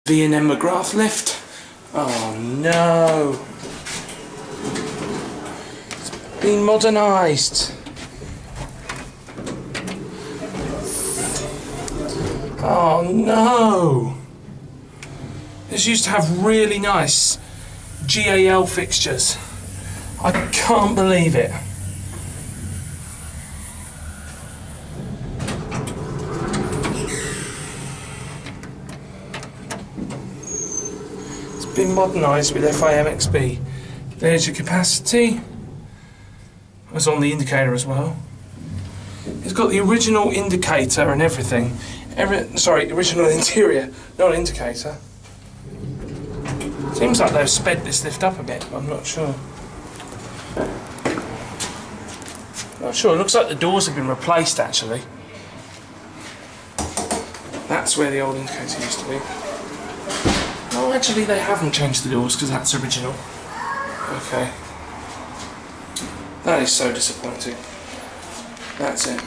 V and MCGrath lift. Oh no! It's been modernised. Oh no! This used to have really nice GAL fixtures. I can't believe it. Been modernised with FI MXB. There's your capacity. It's on the indicator as well. It's got the original indicator and everything. Original interior, not indicator. Seems like they've sped this lift up a bit, but I'm not sure. Not sure. It looks like the doors have been replaced actually. That's where the old indicator used to be. No, actually they haven't changed the doors because that's original. Okay. That is so disappointing. That's it.